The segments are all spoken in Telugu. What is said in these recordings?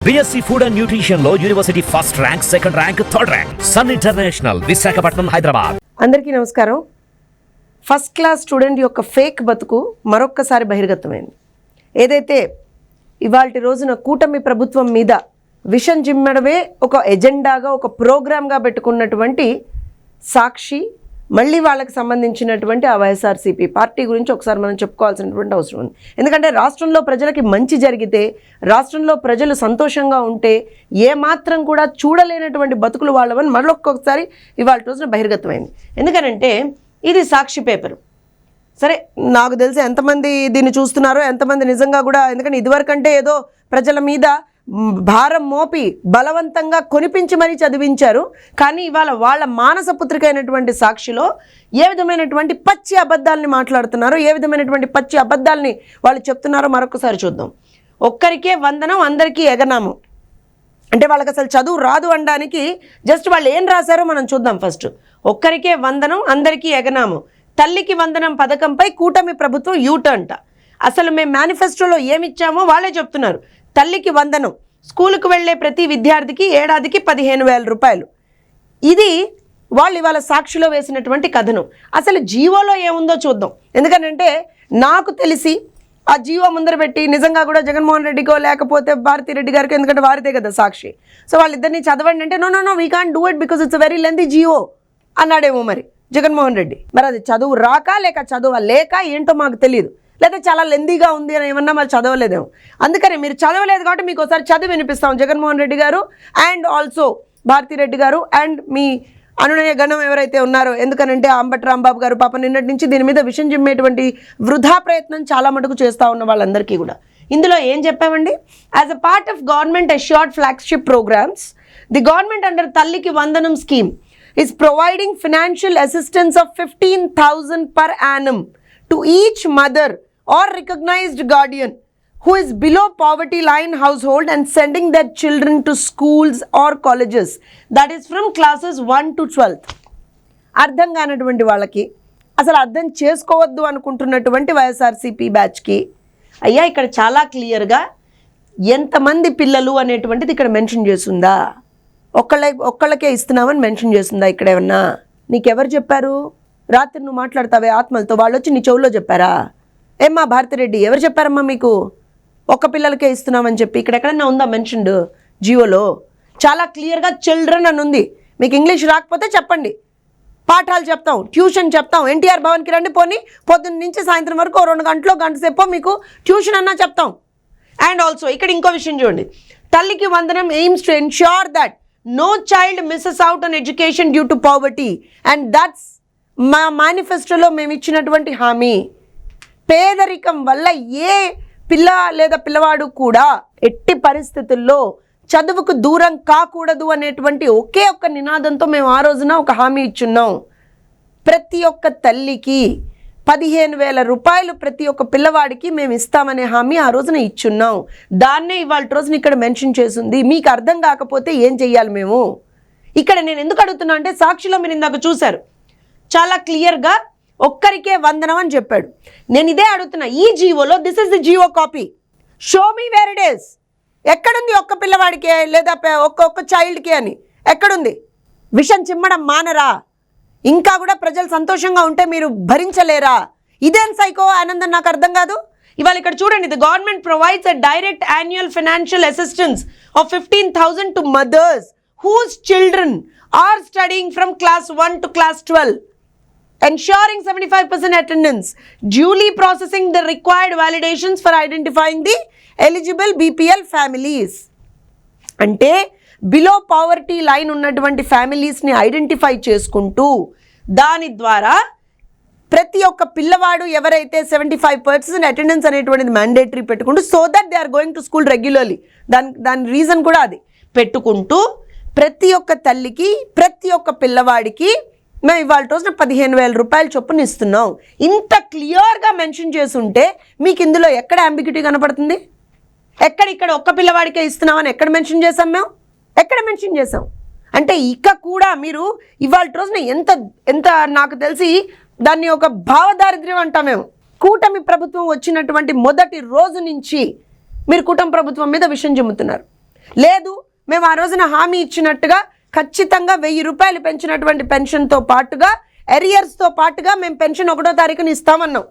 BSc ఫుడ్ అండ్ న్యూట్రిషన్ లో university first rank, second rank, third rank. Sun International, Visakhapatnam, Hyderabad. అందరికీ నమస్కారం. ఫస్ట్ క్లాస్ స్టూడెంట్ యొక్క ఫేక్ బతుకు మరొక్కసారి బహిర్గతమైంది. ఏదైతే ఇవాల్టి రోజున కూటమి ప్రభుత్వం మీద విషం జిమ్మడమే ఒక ఎజెండాగా, ఒక ప్రోగ్రామ్గా పెట్టుకున్నటువంటి సాక్షి, మళ్ళీ వాళ్ళకి సంబంధించినటువంటి ఆ వైఎస్ఆర్సీపీ పార్టీ గురించి ఒకసారి మనం చెప్పుకోవాల్సినటువంటి అవసరం ఉంది. ఎందుకంటే రాష్ట్రంలో ప్రజలకి మంచి జరిగితే, రాష్ట్రంలో ప్రజలు సంతోషంగా ఉంటే ఏమాత్రం కూడా చూడలేనటువంటి బతుకులు వాళ్ళవని మరొక్కొక్కసారి ఇవాళ రోజున బహిర్గతమైంది. ఎందుకనంటే ఇది సాక్షి పేపరు. సరే, నాకు తెలిసి ఎంతమంది దీన్ని చూస్తున్నారో, ఎంతమంది నిజంగా కూడా, ఎందుకంటే ఇదివరకంటే ఏదో ప్రజల మీద భారం మోపి బలవంతంగా కొనిపించి మరీ చదివించారు. కానీ ఇవాళ వాళ్ళ మానస పుత్రిక అయినటువంటి సాక్షిలో ఏ విధమైనటువంటి పచ్చి అబద్ధాలని మాట్లాడుతున్నారో, ఏ విధమైనటువంటి పచ్చి అబద్ధాలని వాళ్ళు చెప్తున్నారో మరొకసారి చూద్దాం. ఒక్కరికే వందనం, అందరికీ ఎగనామం. అంటే వాళ్ళకి అసలు చదువు రాదు అనడానికి జస్ట్ వాళ్ళు ఏం రాశారో మనం చూద్దాం. ఫస్ట్, ఒక్కరికే వందనం, అందరికీ ఎగనామం. తల్లికి వందనం పథకంపై కూటమి ప్రభుత్వం యూటర్న్. అసలు మేము మేనిఫెస్టోలో ఏమిచ్చామో వాళ్ళే చెప్తున్నారు. తల్లికి వందనం, స్కూలుకు వెళ్ళే ప్రతి విద్యార్థికి ఏడాదికి 15,000 రూపాయలు. ఇది వాళ్ళు ఇవాళ సాక్షిలో వేసినటువంటి కథనం. అసలు జీవోలో ఏముందో చూద్దాం. ఎందుకంటే నాకు తెలిసి ఆ జీవో ముందర పెట్టి నిజంగా కూడా జగన్మోహన్ రెడ్డికో లేకపోతే భారతిరెడ్డి గారికి, ఎందుకంటే వారిదే కదా సాక్షి, సో వాళ్ళిద్దరిని చదవండి అంటే no we can't do it because it's very lengthy GO అన్నాడేమో మరి జగన్మోహన్ రెడ్డి. మరి అది చదువు రాక లేక చదువు లేక ఏంటో మాకు తెలియదు, లేదా చాలా లెందీగా ఉంది అని ఏమన్నా మరి చదవలేదేమో. అందుకని మీరు చదవలేదు కాబట్టి మీకు ఒకసారి చదివి వినిపిస్తాం. జగన్మోహన్ రెడ్డి గారు అండ్ ఆల్సో భారతిరెడ్డి గారు అండ్ మీ అనునయ గణం ఎవరైతే ఉన్నారో, ఎందుకనంటే అంబటి రాంబాబు గారు పాప నిన్నటి నుంచి దీని మీద విషయం జిమ్మేటువంటి వృధా ప్రయత్నం చాలా మటుకు చేస్తూ ఉన్న వాళ్ళందరికీ కూడా. ఇందులో ఏం చెప్పామండి? As a part of government assured flagship programmes, the government under Thalliki Vandanam scheme is providing financial assistance of 15,000 per annum to each mother or recognized guardian who is below poverty line household and sending their children to schools or colleges, that is from classes 1 to 12. అర్థం కానటువంటి వాళ్ళకి, అసలు అర్థం చేసుకోవద్దు అనుకుంటున్నటువంటి వైఎస్ఆర్సీపీ బ్యాచ్కి, అయ్యా ఇక్కడ చాలా ఎంతమంది పిల్లలు అనేటువంటిది ఇక్కడ మెన్షన్ చేస్తుందా? ఒక్కళ్ళకే ఇస్తున్నామని మెన్షన్ చేస్తుందా ఇక్కడ ఏమన్నా? నీకెవరు చెప్పారు? రాత్రి నువ్వు మాట్లాడతావే ఆత్మలతో, వాళ్ళు వచ్చి నీ చెవుల్లో చెప్పారా? ఏమ్మా భారతిరెడ్డి, ఎవరు చెప్పారమ్మా మీకు ఒక్క పిల్లలకే ఇస్తున్నామని చెప్పి? ఇక్కడ ఎక్కడన్నా ఉందా మెన్షన్డ్ జియోలో? చాలా క్లియర్గా చిల్డ్రన్ అని ఉంది. మీకు ఇంగ్లీష్ రాకపోతే చెప్పండి, పాఠాలు చెప్తాం, ట్యూషన్ చెప్తాం. ఎన్టీఆర్ భవన్కి రండి, పోనీ పొద్దున్న నుంచి సాయంత్రం వరకు 2 గంటలో గంట సేపు మీకు ట్యూషన్ అన్నా చెప్తాం. అండ్ ఆల్సో ఇక్కడ ఇంకో విషయం చూడండి. తల్లికి వందనం AIIMS to ensure that no child misses out on education due to poverty, and that's మా మేనిఫెస్టోలో మేము ఇచ్చినటువంటి హామీ. పేదరికం వల్ల ఏ పిల్ల లేదా పిల్లవాడు కూడా ఎట్టి పరిస్థితుల్లో చదువుకు దూరం కాకూడదు అనేటువంటి ఒకే ఒక్క నినాదంతో మేము ఆ రోజున ఒక హామీ ఇచ్చున్నాం. ప్రతి ఒక్క తల్లికి 15,000 రూపాయలు ప్రతి ఒక్క పిల్లవాడికి మేము ఇస్తామనే హామీ ఆ రోజున ఇచ్చున్నాం. దాన్నే ఇవాళ రోజున ఇక్కడ మెన్షన్ చేసింది. మీకు అర్థం కాకపోతే ఏం చెయ్యాలి మేము? ఇక్కడ నేను ఎందుకు అడుగుతున్నా అంటే, సాక్షిలో మీరు ఇందాక చూశారు, చాలా క్లియర్గా ఒక్కరికే వందనం అని చెప్పాడు. నేను ఇదే అడుగుతున్నా, ఈ జీవోలో this is the GO copy, show me where it is. ఎక్కడుంది ఒక్క పిల్లవాడికే లేదా ఒక్క చైల్డ్కి అని? ఎక్కడుంది? విషం చిమ్మడం మానరా? ఇంకా కూడా ప్రజలు సంతోషంగా ఉంటే మీరు భరించలేరా? ఇదేం సైకో ఆనందం నాకు అర్థం కాదు. ఇవాళ ఇక్కడ చూడండి, the government provides a direct annual financial assistance of 15,000 to mothers whose children are studying from class 1 to class 12, ensuring 75% attendance, duly processing the required validations for identifying the eligible BPL families. అంటే బిలో పావర్టీ లైన్ ఉన్నటువంటి ఫ్యామిలీస్ని ఐడెంటిఫై చేసుకుంటూ దాని ద్వారా ప్రతి ఒక్క పిల్లవాడు ఎవరైతే 75% అటెండెన్స్ అనేటువంటిది మ్యాండేటరీ పెట్టుకుంటూ, so that they are going to school regularly, దాని రీజన్ కూడా అది పెట్టుకుంటూ ప్రతి ఒక్క తల్లికి ప్రతి ఒక్క పిల్లవాడికి మేము ఇవాళ రోజున 15,000 రూపాయల చొప్పున ఇస్తున్నాం. ఇంత క్లియర్గా మెన్షన్ చేసుంటే మీకు ఇందులో ఎక్కడ అంబిగ్యూటీ కనపడుతుంది? ఇక్కడ ఒక్క పిల్లవాడికే ఇస్తున్నామని ఎక్కడ మెన్షన్ చేసాం? మేము ఎక్కడ మెన్షన్ చేసాం? అంటే ఇక కూడా మీరు ఇవాళ రోజున ఎంత ఎంత నాకు తెలిసి దాన్ని ఒక భావదారిద్ర్యం అంటాం మేము. కూటమి ప్రభుత్వం వచ్చినటువంటి మొదటి రోజు నుంచి మీరు కూటమి ప్రభుత్వం మీద విషం జమ్ముతున్నారు. లేదు మేము ఆ రోజున హామీ ఇచ్చినట్టుగా ఖచ్చితంగా 1000 రూపాయలు పెంచినటువంటి పెన్షన్తో పాటుగా ఎరియర్స్తో పాటుగా మేము పెన్షన్ 1వ తారీఖున ఇస్తామన్నాం.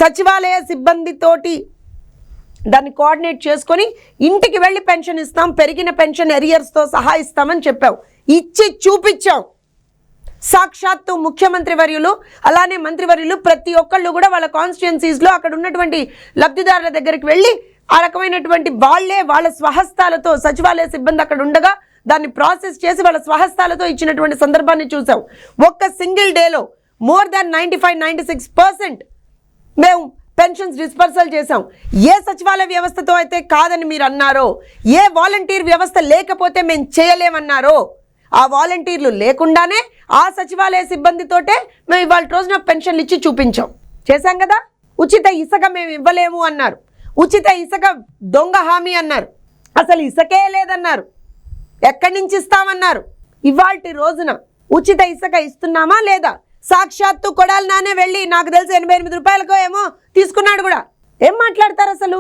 సచివాలయ సిబ్బందితోటి దాన్ని కోఆర్డినేట్ చేసుకొని ఇంటికి వెళ్ళి పెన్షన్ ఇస్తాం, పెరిగిన పెన్షన్ ఎరియర్స్తో సహా ఇస్తామని చెప్పాం. ఇచ్చి చూపించాం. సాక్షాత్తు ముఖ్యమంత్రి వర్యులు అలానే మంత్రివర్యులు ప్రతి ఒక్కళ్ళు కూడా వాళ్ళ కాన్స్టిట్యుయెన్సీస్లో అక్కడ ఉన్నటువంటి లబ్ధిదారుల దగ్గరికి వెళ్ళి ఆ రకమైనటువంటి వాళ్ళ స్వహస్తాలతో సచివాలయ సిబ్బంది అక్కడ ఉండగా దాన్ని ప్రాసెస్ చేసి వాళ్ళ స్వహస్తాలతో ఇచ్చినటువంటి సందర్భాన్ని చూసాం. ఒక్క సింగిల్ డేలో మోర్ దాన్ 95-96% మేము పెన్షన్స్ డిస్పర్సల్ చేసాం. ఏ సచివాలయ వ్యవస్థతో అయితే కాదని మీరు అన్నారో, ఏ వాలంటీర్ వ్యవస్థ లేకపోతే మేము చేయలేమన్నారో, ఆ వాలంటీర్లు లేకుండానే ఆ సచివాలయ సిబ్బందితోటే మేము ఇవాళ రోజున పెన్షన్లు ఇచ్చి చూపించాం. చేశాం కదా. ఉచిత ఇసుక మేము ఇవ్వలేము అన్నారు. ఉచిత ఇసుక దొంగ హామీ అన్నారు. అసలు ఇసుకే లేదన్నారు. ఎక్కడి నుంచి ఇస్తామన్నారు. ఇవాల్టి రోజున ఉచిత ఇసుక ఇస్తున్నామా లేదా? సాక్షాత్తు కొడాలి నానే వెళ్ళి నాకు తెలిసి 88 రూపాయలకో ఏమో తీసుకున్నాడు కూడా. ఏం మాట్లాడతారు అసలు?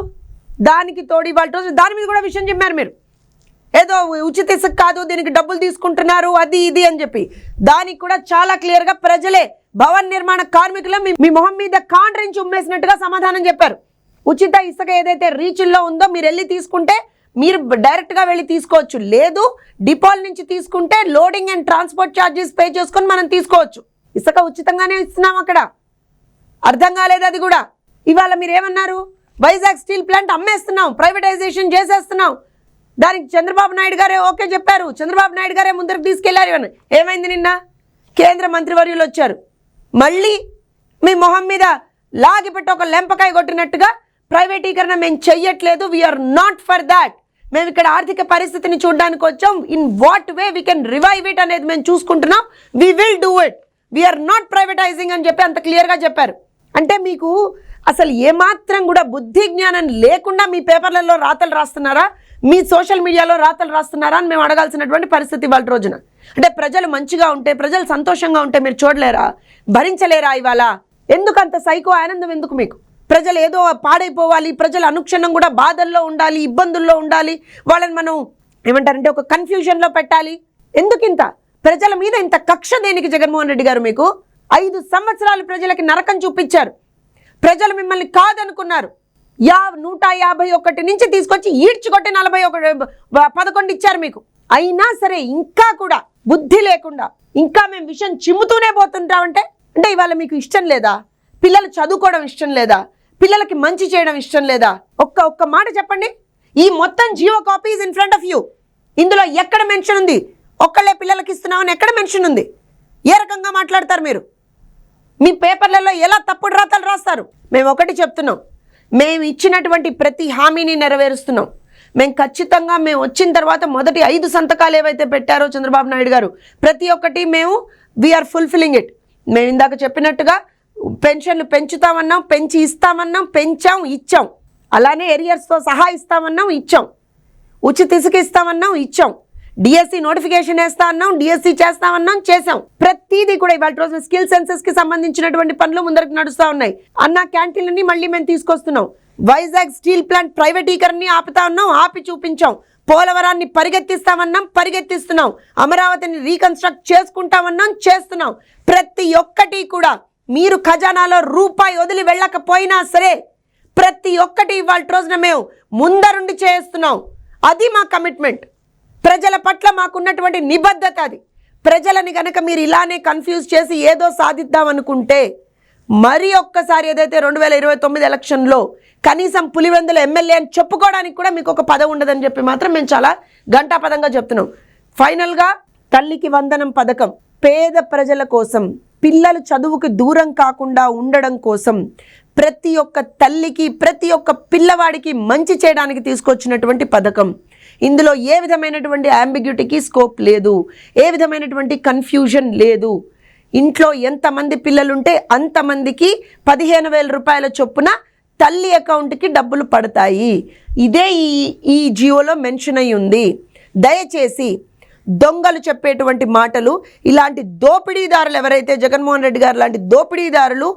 దానికి తోడు ఇవాళ రోజు దాని మీద కూడా విషయం చెప్పారు మీరు. ఏదో ఉచిత ఇసుక కాదు, దీనికి డబ్బులు తీసుకుంటున్నారు, అది ఇది అని చెప్పి. దానికి కూడా చాలా క్లియర్గా ప్రజలే భవన నిర్మాణ కార్మికులు మీ మొహం మీద కాండ్రించి ఉమ్మేసినట్టుగా సమాధానం చెప్పారు. ఉచిత ఇసుక ఏదైతే రీచ్ల్లో ఉందో మీరు వెళ్ళి తీసుకుంటే మీరు డైరెక్ట్గా వెళ్ళి తీసుకోవచ్చు. లేదు డిపోల నుంచి తీసుకుంటే loading and transport charges pay చేసుకొని మనం తీసుకోవచ్చు. ఇసుక ఉచితంగానే ఇస్తున్నాం అక్కడ. అర్థం కాలేదు అది కూడా. ఇవాళ మీరు ఏమన్నారు? వైజాగ్ స్టీల్ ప్లాంట్ అమ్మేస్తున్నాం, ప్రైవేటైజేషన్ చేసేస్తున్నాం. దానికి చంద్రబాబు నాయుడు గారే ఓకే చెప్పారు. చంద్రబాబు నాయుడు గారే ముందరకు తీసుకెళ్లారు. ఇవన్నీ ఏమైంది? నిన్న కేంద్ర మంత్రివర్యులు వచ్చారు. మళ్ళీ మీ మొహం మీద లాగిపెట్టి ఒక లెంపకాయ కొట్టినట్టుగా ప్రైవేటీకరణ మేము చెయ్యట్లేదు, వీఆర్ నాట్ ఫర్ దాట్. మేము ఇక్కడ ఆర్థిక పరిస్థితిని చూడడానికి వచ్చాం. In what way we can revive it అనేది మేము చూసుకుంటున్నాం. We will do it, we are not privatising అని చెప్పి అంత క్లియర్గా చెప్పారు. అంటే మీకు అసలు ఏమాత్రం కూడా బుద్ధి జ్ఞానం లేకుండా మీ పేపర్లలో రాతలు రాస్తున్నారా, మీ సోషల్ మీడియాలో రాతలు రాస్తున్నారా అని మేము అడగాల్సినటువంటి పరిస్థితి ఇవాళ రోజున. అంటే ప్రజలు మంచిగా ఉంటే, ప్రజలు సంతోషంగా ఉంటే మీరు చూడలేరా, భరించలేరా? ఇవాళ ఎందుకు అంత సైకో ఆనందం ఎందుకు మీకు? ప్రజలు ఏదో పాడైపోవాలి, ప్రజలు అనుక్షణం కూడా బాధల్లో ఉండాలి, ఇబ్బందుల్లో ఉండాలి, వాళ్ళని మనం ఏమంటారంటే ఒక కన్ఫ్యూజన్లో పెట్టాలి. ఎందుకు ఇంత ప్రజల మీద ఇంత కక్ష దేనికి జగన్మోహన్ రెడ్డి గారు? మీకు 5 సంవత్సరాలు ప్రజలకి నరకం చూపించారు. ప్రజలు మిమ్మల్ని కాదనుకున్నారు. 151 నుంచి తీసుకొచ్చి ఈడ్చుకొట్టి 11 ఇచ్చారు మీకు. అయినా సరే ఇంకా కూడా బుద్ధి లేకుండా ఇంకా మేము విషయం చిమ్ముతూనే పోతుంటామంటే అంటే ఇవాళ మీకు ఇష్టం లేదా? పిల్లలు చదువుకోవడం ఇష్టం లేదా? పిల్లలకి మంచి చేయడం ఇష్టం లేదా? ఒక్క మాట చెప్పండి. ఈ మొత్తం జియో copies in front of you. ఇందులో ఎక్కడ మెన్షన్ ఉంది? ఒక్కళ్ళే పిల్లలకి ఇస్తున్నామని ఎక్కడ మెన్షన్ ఉంది? ఏ రకంగా మాట్లాడతారు మీరు? మీ పేపర్లలో ఎలా తప్పుడు రాతలు రాస్తారు? మేము ఒకటి చెప్తున్నాం, మేము ఇచ్చినటువంటి ప్రతి హామీని నెరవేరుస్తున్నాం. మేము ఖచ్చితంగా మేము వచ్చిన తర్వాత మొదటి 5 సంతకాలు ఏవైతే పెట్టారో చంద్రబాబు నాయుడు గారు, ప్రతి ఒక్కటి మేము వీఆర్ ఫుల్ఫిల్లింగ్ ఇట్. మేము ఇందాక చెప్పినట్టుగా పెన్షన్లు పెంచుతామన్నాం, పెంచి ఇస్తామన్నాం, పెంచాం, ఇచ్చాం. అలానే ఎరియర్స్తో సహా ఇస్తామన్నాం, ఇచ్చాం. ఉచిత ఇసుక ఇస్తామన్నాం, ఇచ్చాం. డిఎస్సి నోటిఫికేషన్ వేస్తా అన్నాం, డిఎస్సి చేస్తామన్నాం, చేసాం. ప్రతిదీ కూడా ఇవాళ రోజున స్కిల్ సెన్సెస్ కి సంబంధించినటువంటి పనులు ముందరకు నడుస్తూ ఉన్నాయి. అన్న క్యాంటీన్లని మళ్ళీ మేము తీసుకొస్తున్నాం. వైజాగ్ స్టీల్ ప్లాంట్ ప్రైవేటీకరణని ఆపుతా ఉన్నాం, ఆపి చూపించాం. పోలవరాన్ని పరిగెత్తిస్తామన్నాం, పరిగెత్తిస్తున్నాం. అమరావతిని రీకన్స్ట్రక్ట్ చేసుకుంటామన్నాం, చేస్తున్నాం. ప్రతి ఒక్కటి కూడా మీరు ఖజానాలో రూపాయి వదిలి వెళ్ళకపోయినా సరే ప్రతి ఒక్కటి ఇవాళ రోజున మేము ముందరుండి చేస్తున్నాం. అది మా కమిట్మెంట్. ప్రజల పట్ల మాకున్నటువంటి నిబద్ధత అది. ప్రజలని కనుక మీరు ఇలానే కన్ఫ్యూజ్ చేసి ఏదో సాధిద్దాం అనుకుంటే మరి ఒక్కసారి ఏదైతే 2029 ఎలక్షన్లో కనీసం పులివెందుల ఎమ్మెల్యే అని చెప్పుకోవడానికి కూడా మీకు ఒక పదవి ఉండదని చెప్పి మాత్రం మేము చాలా ఘంటాపదంగా చెప్తున్నాం. ఫైనల్గా తల్లికి వందనం పథకం పేద ప్రజల కోసం, పిల్లలు చదువుకి దూరం కాకుండా ఉండడం కోసం, ప్రతి ఒక్క తల్లికి ప్రతి ఒక్క పిల్లవాడికి మంచి చేయడానికి తీసుకొచ్చినటువంటి పథకం. ఇందులో ఏ విధమైనటువంటి అంబిగ్యూటీకి స్కోప్ లేదు, ఏ విధమైనటువంటి కన్ఫ్యూజన్ లేదు. ఇంట్లో ఎంతమంది పిల్లలుంటే అంతమందికి 15,000 రూపాయల చొప్పున తల్లి అకౌంట్కి డబ్బులు పడతాయి. ఇదే ఈ జియోలో మెన్షన్ అయి ఉంది. దయచేసి దొంగలు చెప్పేటువంటి మాటలు, ఇలాంటి దోపిడీదారులు ఎవరైతే జగన్మోహన్ రెడ్డి గారు లాంటి దోపిడీదారులు,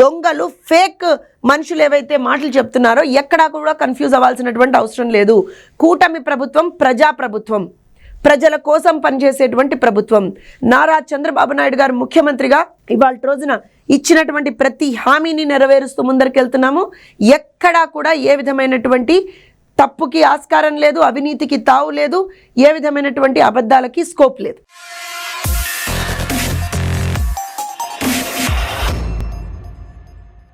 దొంగలు, ఫేక్ మనుషులు ఏవైతే మాటలు చెప్తున్నారో ఎక్కడా కూడా కన్ఫ్యూజ్ అవ్వాల్సినటువంటి అవసరం లేదు. కూటమి ప్రభుత్వం ప్రజాప్రభుత్వం, ప్రజల కోసం పనిచేసేటువంటి ప్రభుత్వం. నారా చంద్రబాబు నాయుడు గారు ముఖ్యమంత్రిగా ఇవాళ రోజున ఇచ్చినటువంటి ప్రతి హామీని నెరవేరుస్తూ ముందరికెళ్తున్నాము. ఎక్కడా కూడా ఏ విధమైనటువంటి తప్పుకి ఆస్కారం లేదు, అవినీతికి తావు లేదు, ఏ విధమైనటువంటి అబద్ధాలకి స్కోప్ లేదు.